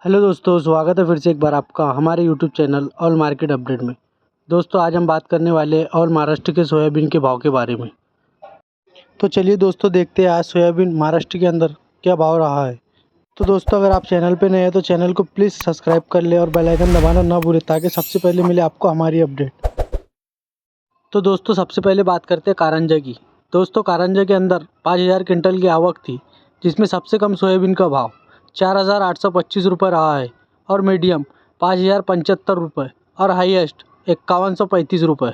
Hello दोस्तों, स्वागत है फिर से एक बार आपका हमारे YouTube channel all market update में। दोस्तों आज हम बात करने वाले हैं ऑल महाराष्ट्र के सोयाबीन के भाव के बारे में। तो चलिए दोस्तों देखते हैं आज सोयाबीन महाराष्ट्र के अंदर क्या भाव रहा है। तो दोस्तों अगर आप चैनल पे नए हैं तो चैनल को प्लीज़ सब्सक्राइब कर ले और बेल आइकन दबाना ना भूलें ताकि सबसे पहले मिले आपको हमारी अपडेट। तो दोस्तों सबसे पहले बात करते हैं कारंजा की। दोस्तों कारंजा के अंदर 5,000 क्विंटल की आवक थी, जिसमें सबसे कम सोयाबीन का भाव 4,825 रुपये रहा है और मीडियम 5,075 रुपये और हाईएस्ट 5,135 रुपये।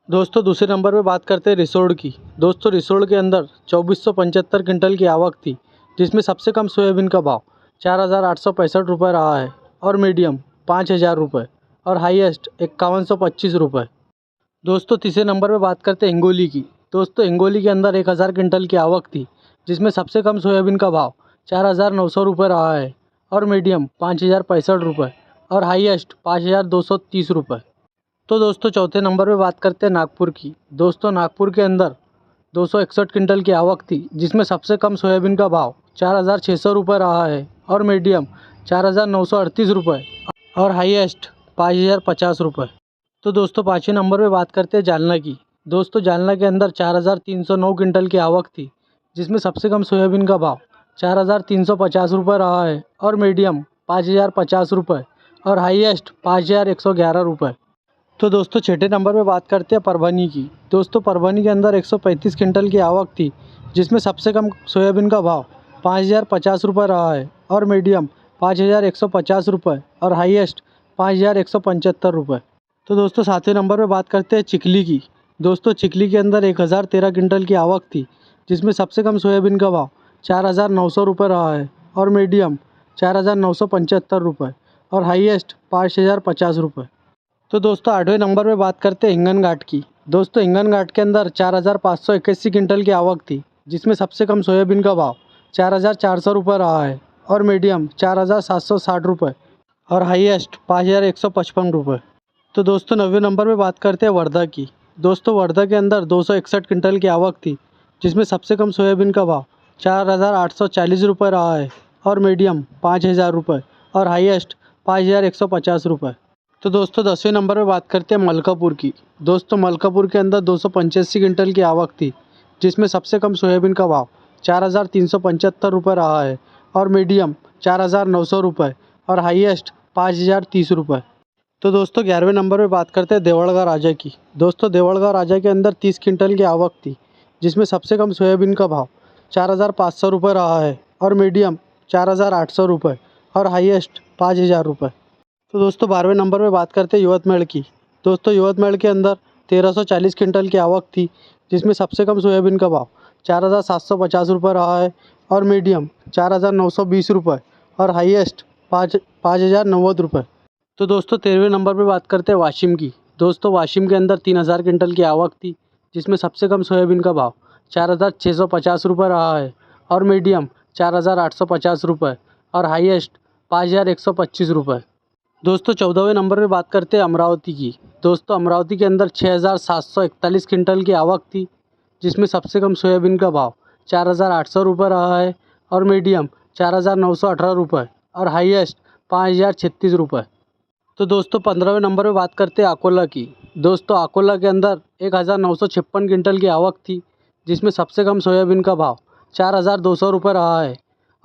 दोस्तों दूसरे नंबर पे बात करते हैं रिसोड की। दोस्तों रिसोड के अंदर 2,475 क्विंटल की आवक थी, जिसमें सबसे कम सोयाबीन का भाव 4,865 रुपये रहा है और मीडियम 5,000 रुपये और हाईएस्ट 5,125 रुपये। दोस्तों तीसरे नंबर पे बात करते हैं हिंगोली की। दोस्तों हिंगोली के अंदर 1,000 क्विंटल की आवक थी, जिसमें सबसे कम सोयाबीन का भाव 4,900 रुपये रहा है और मीडियम 5,065 रुपये और हाईएस्ट 5,230 रुपये। तो दोस्तों चौथे नंबर पे बात करते हैं नागपुर की। दोस्तों नागपुर के अंदर 261 क्विंटल की आवक थी, जिसमें सबसे कम सोयाबीन का भाव 4,600 रुपये रहा है और मीडियम 4,938 रुपये और हाईएस्ट 5,050 रुपये। तो दोस्तों पाँचवें नंबर पे बात करते हैं जालना की। दोस्तों जालना के अंदर 4,309 क्विंटल की आवक थी, जिसमें सबसे कम सोयाबीन का भाव 4,350 रुपये रहा है और मीडियम 5,050 रुपये और हाईएस्ट 5,111 रुपये। तो दोस्तों छठे नंबर पे बात करते हैं परभनी की। दोस्तों परभनी के अंदर 135 क्विंटल की आवक थी, जिसमें सबसे कम सोयाबीन का भाव 5,050 रुपये रहा है और मीडियम 5,150 रुपये और हाईएस्ट 5,175 रुपये। तो दोस्तों सातवें नंबर पे बात करते हैं चिखली की। दोस्तों चिखली के अंदर 1,013 क्विंटल की आवक थी, जिसमें सबसे कम सोयाबीन का भाव 4,900 रुपये रहा है और मीडियम 4,975 रुपये और हाईएस्ट 5,050 रुपये। तो दोस्तों आठवें नंबर पे बात करते हैं हिंगन घाट की। दोस्तों हिंगन घाट के अंदर 4,581 क्विंटल की आवक थी, जिसमें सबसे कम सोयाबीन का भाव 4,400 रुपये रहा है और मीडियम 4,760 रुपये और हाईएस्ट 5,155 रुपये। तो दोस्तों 9वें नंबर पे बात करते हैं वर्धा की। दोस्तों वर्धा के अंदर 261 क्विंटल की आवक थी, जिसमें सबसे कम सोयाबीन का भाव 4,840 रुपये रहा है और मीडियम 5,000 रुपये और हाईएस्ट 5,150 रुपये। तो दोस्तों 10वें नंबर पे बात करते हैं मलकापुर की। दोस्तों मलकापुर के अंदर 285 क्विंटल की आवक थी, जिसमें सबसे कम सोयाबीन का भाव 4,375 रुपये रहा है और मीडियम 4,900 रुपये और हाईएस्ट 5,030 रुपये। तो दोस्तों 11वें नंबर पे बात करते हैं देवड़गा राजा की। दोस्तों देवड़गा राजा के अंदर 30 क्विंटल की आवक थी, जिसमें सबसे कम सोयाबीन का भाव 4,500 रुपये रहा है और मीडियम 4,800 रुपये और हाईएस्ट 5,000 रुपये। तो दोस्तों 12वें नंबर पे बात करते हैं यवतमाल की। दोस्तों यवतमाल के अंदर 1,340 क्विंटल की आवक थी, जिसमें सबसे कम सोयाबीन का भाव 4,750 रुपये रहा है और मीडियम 4,920 रुपये और हाईएस्ट 5,090 रुपये। तो दोस्तों 13वें नंबर पे बात करते हैं वाशिम की। दोस्तों वाशिम के अंदर 3,000 क्विंटल की आवक थी, जिसमें सबसे कम सोयाबीन का भाव 4,650 रुपये रहा है और मीडियम 4,850 रुपये और हाईएस्ट 5,125 रुपये। दोस्तों 14वें नंबर पे बात करते हैं अमरावती की। दोस्तों अमरावती के अंदर 6,741 क्विंटल की आवक थी, जिसमें सबसे कम सोयाबीन का भाव 4,800 रुपये रहा है और मीडियम 4,918 रुपये और हाईएस्ट 5,036 रुपये। तो दोस्तों 15वें नंबर पे बात करते हैं अकोला की। दोस्तों अकोला के अंदर 1,956 क्विंटल की आवक थी, जिसमें सबसे कम सोयाबीन का भाव 4,200 रुपये रहा है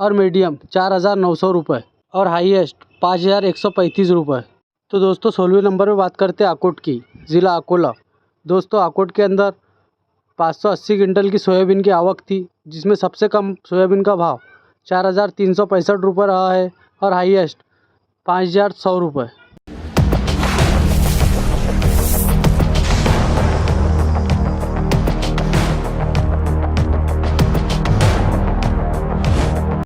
और मीडियम 4,900 रुपये और हाईएस्ट 5,135 रुपये। तो दोस्तों 16वें नंबर पे बात करते हैं आकोट की, ज़िला अकोला। दोस्तों आकोट के अंदर 580 क्विंटल की सोयाबीन की आवक थी, जिसमें सबसे कम सोयाबीन का भाव 4,365 रुपये रहा है और हाईएस्ट 5,100 रुपये।